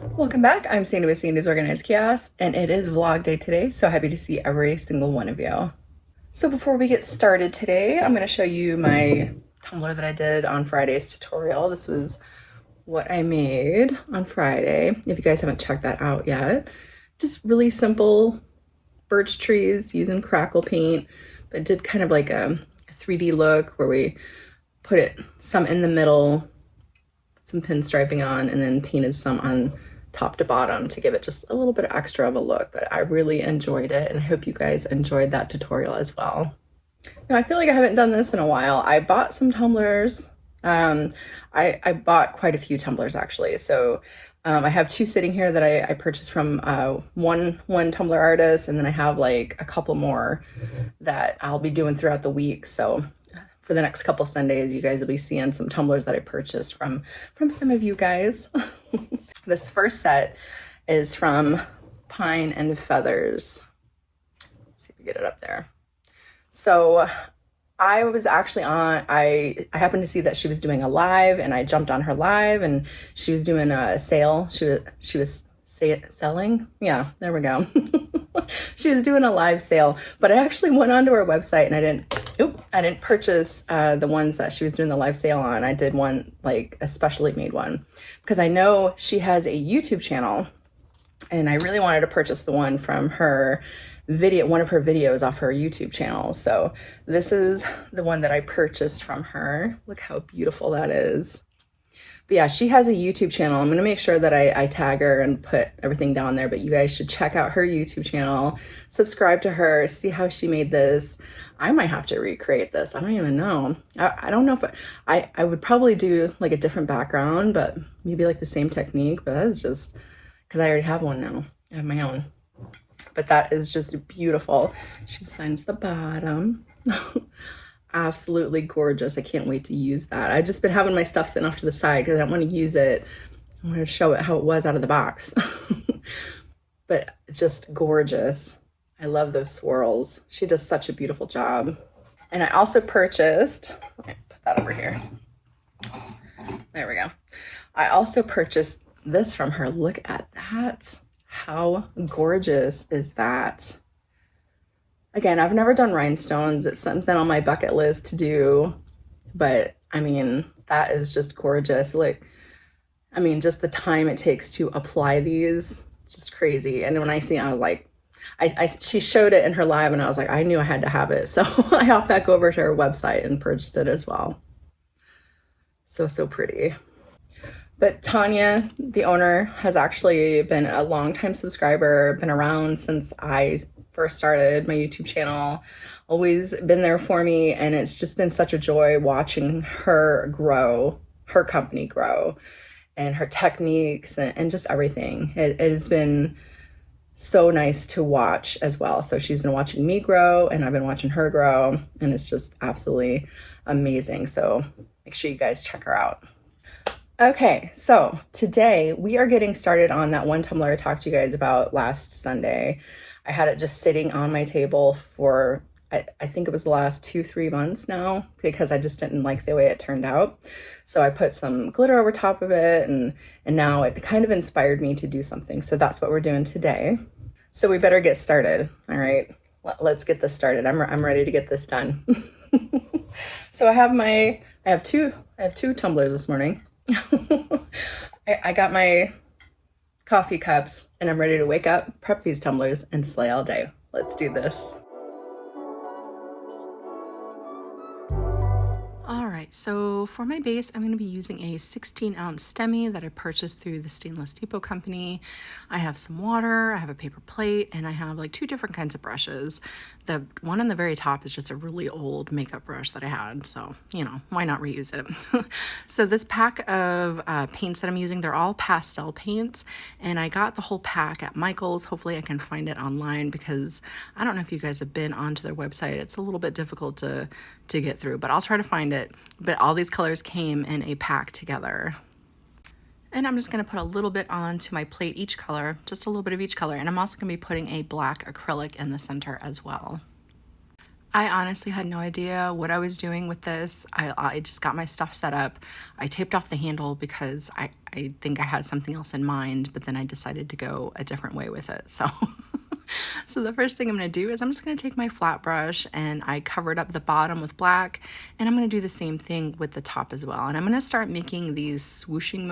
Welcome back. I'm Sandy with Sandy's Organized Chaos, and it is vlog day today, so happy to see every single one of you. So before we get started today, I'm going to show you my tumbler that I did on Friday's tutorial. This was what I made on Friday, if you guys haven't checked that out yet. Just really simple birch trees using crackle paint, but did kind of like a 3D look where we put it some in the middle, some pinstriping on, and then painted some on top to bottom to give it just a little bit extra of a look. But I really enjoyed it, and I hope you guys enjoyed that tutorial as well. Now I feel like I haven't done this in a while. I bought some tumblers. I bought quite a few tumblers actually. So I have two sitting here that I purchased from one tumbler artist, and then I have like a couple more that I'll be doing throughout the week. So for the next couple Sundays, you guys will be seeing some tumblers that I purchased from some of you guys. This first set is from Pine and Feathers. Let's see if we get it up there. So I was actually on, I happened to see that she was doing a live, and I jumped on her live, and she was doing a sale. She was selling. Yeah, there we go. She was doing a live sale, but I actually went onto her website and I didn't purchase the ones that she was doing the live sale on. I did one, like a specially made one, because I know she has a YouTube channel, and I really wanted to purchase the one from her video, one of her videos off her YouTube channel. So this is the one that I purchased from her. Look how beautiful that is. But yeah, she has a YouTube channel. I'm going to make sure that I tag her and put everything down there, but you guys should check out her YouTube channel, subscribe to her, see how she made this. I might have to recreate this. I don't even know. I don't know if I would probably do like a different background, but maybe like the same technique, but that's just because I already have one now. I have my own. But that is just beautiful. She signs the bottom. Absolutely gorgeous. I can't wait to use that. I've just been having my stuff sitting off to the side because I don't want to use it. I want to show it how it was out of the box. But it's just gorgeous. I love those swirls. She does such a beautiful job. And I also purchased, okay, put that over here. There we go. I also purchased this from her. Look at that. How gorgeous is that? Again, I've never done rhinestones. It's something on my bucket list to do, but I mean, that is just gorgeous. Like, I mean, just the time it takes to apply these, just crazy. And when I see it, I was like, she showed it in her live, and I was like, I knew I had to have it. So I hopped back over to her website and purchased it as well. So pretty. But Tonya, the owner, has actually been a longtime subscriber, been around since I first started my YouTube channel, always been there for me, and it's just been such a joy watching her grow, her company grow, and her techniques and just everything. It has been so nice to watch as well. So she's been watching me grow, and I've been watching her grow, and it's just absolutely amazing. So make sure you guys check her out. Okay, so today we are getting started on that one tumbler I talked to you guys about last Sunday. I had it just sitting on my table for, I think it was the last 2-3 months now, because I just didn't like the way it turned out. So I put some glitter over top of it, and now it kind of inspired me to do something. So that's what we're doing today. So we better get started. All right, let's get this started. I'm ready to get this done. So I have two tumblers this morning. I got my coffee cups, and I'm ready to wake up, prep these tumblers, and slay all day. Let's do this. All right, so for my base, I'm going to be using a 16-ounce stemmy that I purchased through the Stainless Depot company. I have some water, I have a paper plate, and I have like 2 different kinds of brushes. The one on the very top is just a really old makeup brush that I had, so, you know, why not reuse it? So this pack of paints that I'm using, they're all pastel paints, and I got the whole pack at Michael's. Hopefully I can find it online, because I don't know if you guys have been onto their website. It's a little bit difficult to get through, but I'll try to find it. But all these colors came in a pack together. And I'm just going to put a little bit onto my plate, each color, just a little bit of each color. And I'm also going to be putting a black acrylic in the center as well. I honestly had no idea what I was doing with this. I just got my stuff set up. I taped off the handle because I think I had something else in mind, but then I decided to go a different way with it. So, so the first thing I'm going to do is I'm just going to take my flat brush and I covered up the bottom with black, and I'm going to do the same thing with the top as well. And I'm going to start making these swooshing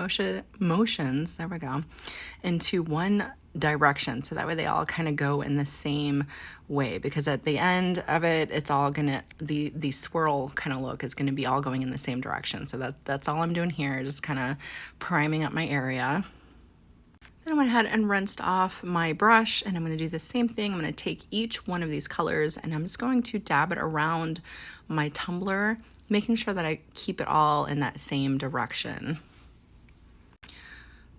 motions, there we go, into one direction, so that way they all kind of go in the same way, because at the end of it, it's all gonna, the swirl kind of look is going to be all going in the same direction. So that's all I'm doing here, just kind of priming up my area. Then I went ahead and rinsed off my brush, and I'm going to do the same thing. I'm going to take each one of these colors and I'm just going to dab it around my tumbler, making sure that I keep it all in that same direction.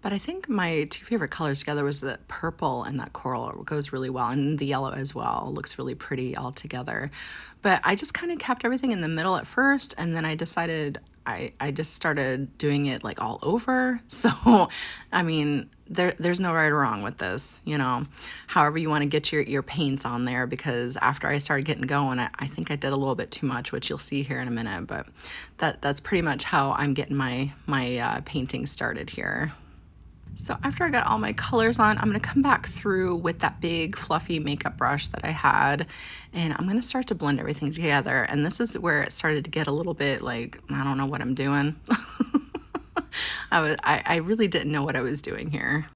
But I think my two favorite colors together was the purple and that coral. It goes really well, and the yellow as well. It looks really pretty all together. But I just kind of kept everything in the middle at first, and then I decided I just started doing it like all over. So, I mean, there's no right or wrong with this, you know, however you want to get your paints on there, because after I started getting going, I think I did a little bit too much, which you'll see here in a minute, but that's pretty much how I'm getting my painting started here. So after I got all my colors on, I'm going to come back through with that big fluffy makeup brush that I had, and I'm going to start to blend everything together. And this is where it started to get a little bit like, I don't know what I'm doing. I really didn't know what I was doing here.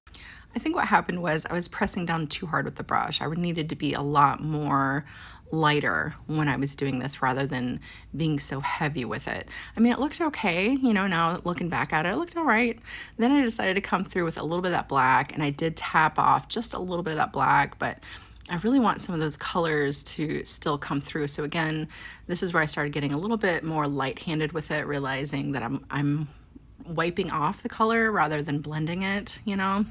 I think what happened was I was pressing down too hard with the brush. I needed to be a lot more lighter when I was doing this rather than being so heavy with it. I mean, it looked okay, you know, now looking back at it, it looked all right. Then I decided to come through with a little bit of that black, and I did tap off just a little bit of that black, but I really want some of those colors to still come through. So again, this is where I started getting a little bit more light-handed with it, realizing that I'm wiping off the color rather than blending it, you know?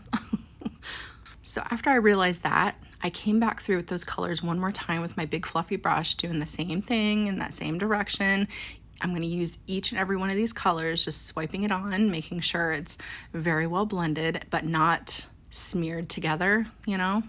So after I realized that, I came back through with those colors one more time with my big fluffy brush, doing the same thing in that same direction. I'm going to use each and every one of these colors, just swiping it on, making sure it's very well blended, but not smeared together, you know?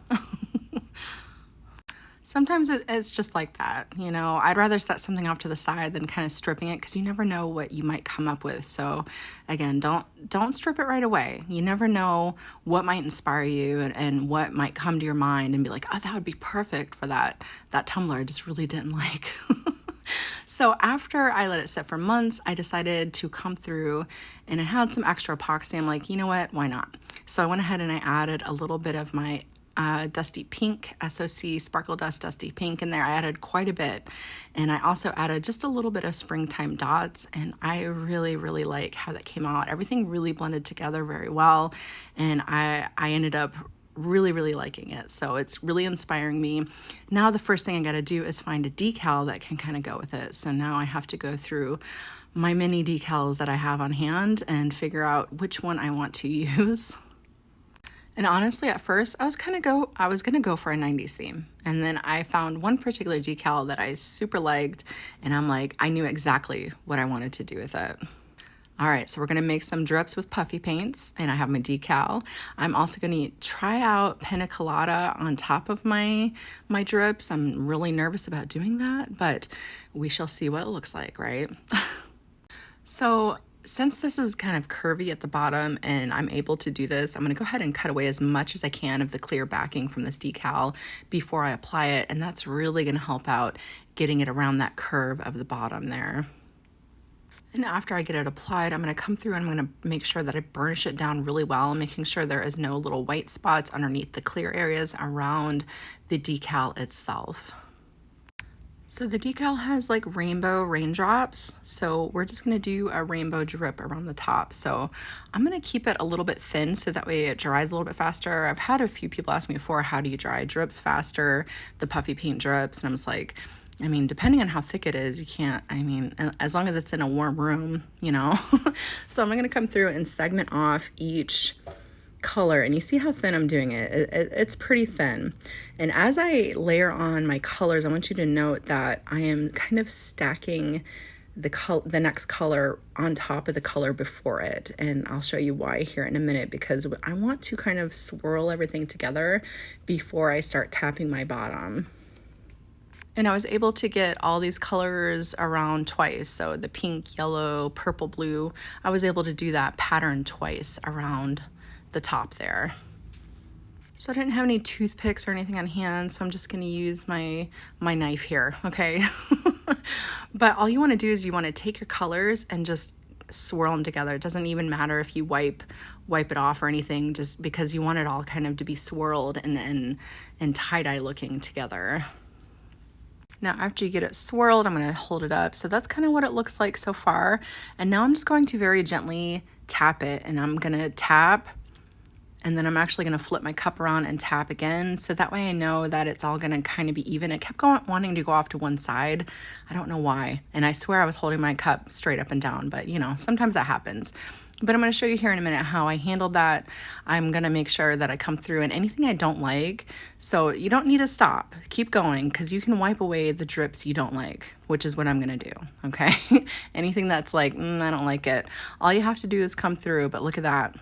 Sometimes it's just like that, you know. I'd rather set something off to the side than kind of stripping it, because you never know what you might come up with. So again, don't strip it right away. You never know what might inspire you and what might come to your mind and be like, oh, that would be perfect for that tumbler I just really didn't like. So after I let it sit for months, I decided to come through, and I had some extra epoxy. I'm like, you know what, why not? So I went ahead and I added a little bit of my dusty pink, SOC Sparkle Dust Dusty Pink in there. I added quite a bit, and I also added just a little bit of springtime dots, and I really, really like how that came out. Everything really blended together very well, and I ended up really, really liking it. So it's really inspiring me. Now the first thing I gotta do is find a decal that can kind of go with it. So now I have to go through my mini decals that I have on hand and figure out which one I want to use. And honestly, at first, I was gonna go for a 90s theme. And then I found one particular decal that I super liked, and I'm like, I knew exactly what I wanted to do with it. All right, so we're gonna make some drips with Puffy paints, and I have my decal. I'm also gonna try out Pina Colada on top of my drips. I'm really nervous about doing that, but we shall see what it looks like, right? So since this is kind of curvy at the bottom and I'm able to do this, I'm gonna go ahead and cut away as much as I can of the clear backing from this decal before I apply it, and that's really gonna help out getting it around that curve of the bottom there. And after I get it applied, I'm gonna come through and I'm gonna make sure that I burnish it down really well, making sure there is no little white spots underneath the clear areas around the decal itself. So the decal has like rainbow raindrops, so we're just gonna do a rainbow drip around the top. So I'm gonna keep it a little bit thin so that way it dries a little bit faster. I've had a few people ask me before, how do you dry drips faster, the puffy paint drips? And I'm just like, I mean, depending on how thick it is, you can't, I mean, as long as it's in a warm room, you know? So I'm gonna come through and segment off each color, and you see how thin I'm doing it. It's pretty thin. And as I layer on my colors, I want you to note that I am kind of stacking the next color on top of the color before it, and I'll show you why here in a minute, because I want to kind of swirl everything together before I start tapping my bottom. And I was able to get all these colors around twice. So the pink, yellow, purple, blue, I was able to do that pattern twice around the top there. So I didn't have any toothpicks or anything on hand, so I'm just gonna use my knife here, okay? But all you wanna do is you wanna take your colors and just swirl them together. It doesn't even matter if you wipe it off or anything, just because you want it all kind of to be swirled and tie-dye looking together. Now after you get it swirled, I'm gonna hold it up. So that's kind of what it looks like so far. And now I'm just going to very gently tap it, and I'm gonna tap, and then I'm actually gonna flip my cup around and tap again. So that way I know that it's all gonna kind of be even. It kept wanting to go off to one side. I don't know why. And I swear I was holding my cup straight up and down, but you know, sometimes that happens. But I'm gonna show you here in a minute how I handled that. I'm gonna make sure that I come through and anything I don't like, so you don't need to stop, keep going, because you can wipe away the drips you don't like, which is what I'm gonna do, okay? Anything that's like, I don't like it, all you have to do is come through. But look at that.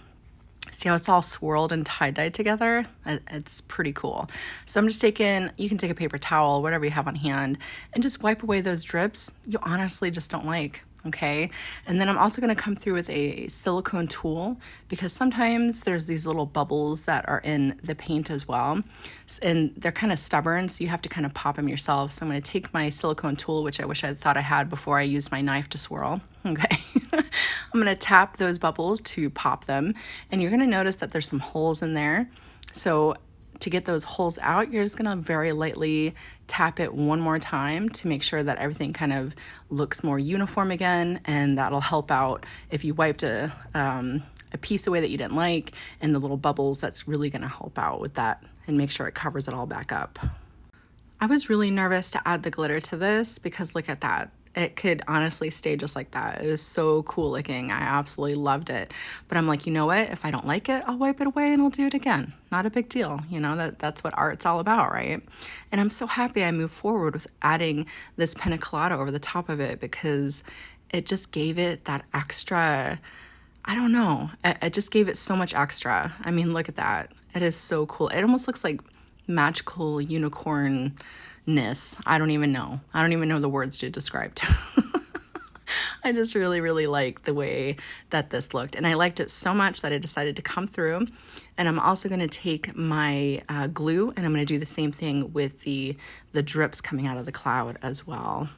See how it's all swirled and tie-dyed together? It's pretty cool. So I'm just taking, you can take a paper towel, whatever you have on hand, and just wipe away those drips you honestly just don't like. Okay, and then I'm also going to come through with a silicone tool, because sometimes there's these little bubbles that are in the paint as well, and they're kind of stubborn, so you have to kind of pop them yourself. So I'm going to take my silicone tool, which I wish I thought I had before I used my knife to swirl. Okay, I'm going to tap those bubbles to pop them, and you're going to notice that there's some holes in there. So to get those holes out, you're just gonna very lightly tap it one more time to make sure that everything kind of looks more uniform again, and that'll help out if you wiped a piece away that you didn't like, and the little bubbles, that's really gonna help out with that and make sure it covers it all back up. I was really nervous to add the glitter to this because look at that. It could honestly stay just like that. It was so cool looking. I absolutely loved it. But I'm like, you know what? If I don't like it, I'll wipe it away and I'll do it again. Not a big deal. You know, that's what art's all about, right? And I'm so happy I moved forward with adding this pina colada over the top of it, because it just gave it that extra, I don't know. It just gave it so much extra. I mean, look at that. It is so cool. It almost looks like magical unicorn-ness. I don't even know the words to describe to. I just really like the way that this looked, and I liked it so much that I decided to come through. And I'm also going to take my glue, and I'm going to do the same thing with the drips coming out of the cloud as well.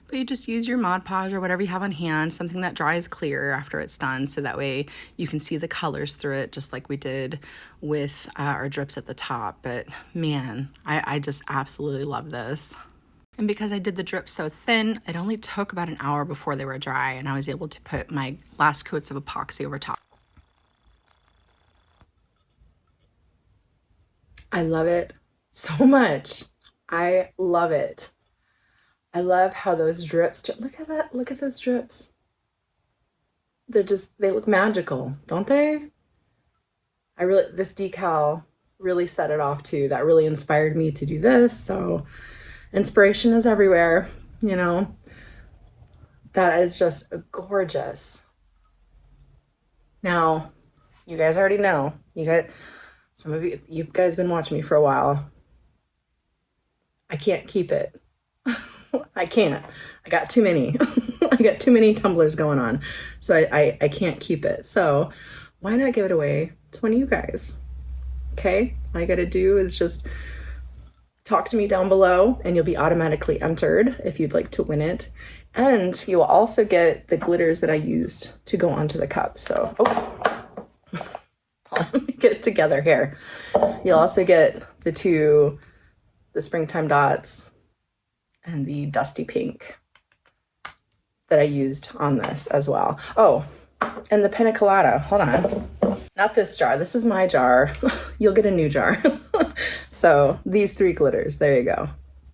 But you just use your Mod Podge or whatever you have on hand, something that dries clear after it's done, so that way you can see the colors through it, just like we did with our drips at the top. But man, I just absolutely love this. And because I did the drips so thin, it only took about an hour before they were dry, and I was able to put my last coats of epoxy over top. I love it so much. I love it. I love how those drips, look at that, look at those drips. They look magical, don't they? This decal really set it off too. That really inspired me to do this. So inspiration is everywhere, you know. That is just gorgeous. Now, you guys already know, some of you guys been watching me for a while. I can't keep it. I can't. I got too many. I got too many tumblers going on. So I can't keep it. So why not give it away to one of you guys? Okay? All you gotta do is just talk to me down below, and you'll be automatically entered if you'd like to win it. And you will also get the glitters that I used to go onto the cup. So, let me get it together here. You'll also get the springtime dots and the dusty pink that I used on this as well. Oh, and the pina colada. Hold on. Not this jar. This is my jar. You'll get a new jar. So these 3 glitters. There you go.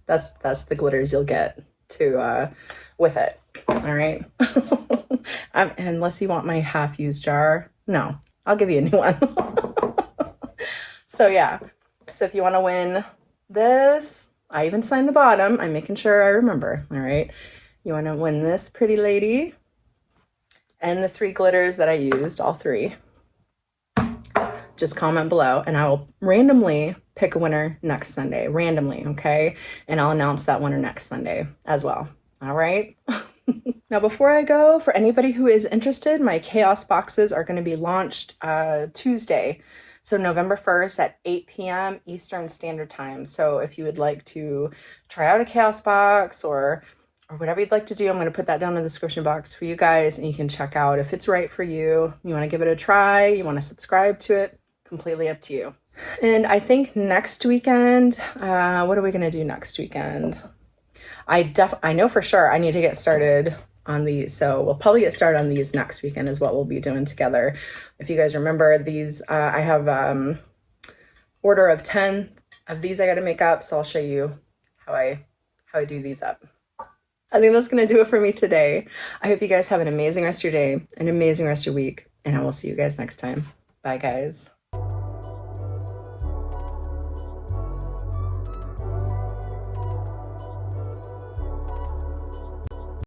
That's the glitters you'll get to with it. All right. Unless you want my half-used jar. No, I'll give you a new one. So yeah. So if you want to win this, I even signed the bottom. I'm making sure I remember. All right. You want to win this pretty lady and the 3 glitters that I used, all 3. just comment below and I will randomly pick a winner next Sunday, randomly, okay? And I'll announce that winner next Sunday as well. All right. Now, before I go, for anybody who is interested, my chaos boxes are going to be launched Tuesday. So November 1st at 8 p.m. Eastern Standard Time. So if you would like to try out a chaos box or whatever you'd like to do, I'm going to put that down in the description box for you guys, and you can check out if it's right for you. You want to give it a try, you want to subscribe to it, completely up to you. And I think next weekend, what are we going to do next weekend? I know for sure I need to get started on these. So we'll probably get started on these next weekend is what we'll be doing together. If you guys remember these, I have order of 10 of these I got to make up. So I'll show you how I do these up. I think that's going to do it for me today. I hope you guys have an amazing rest of your day, an amazing rest of your week, and I will see you guys next time. Bye, guys.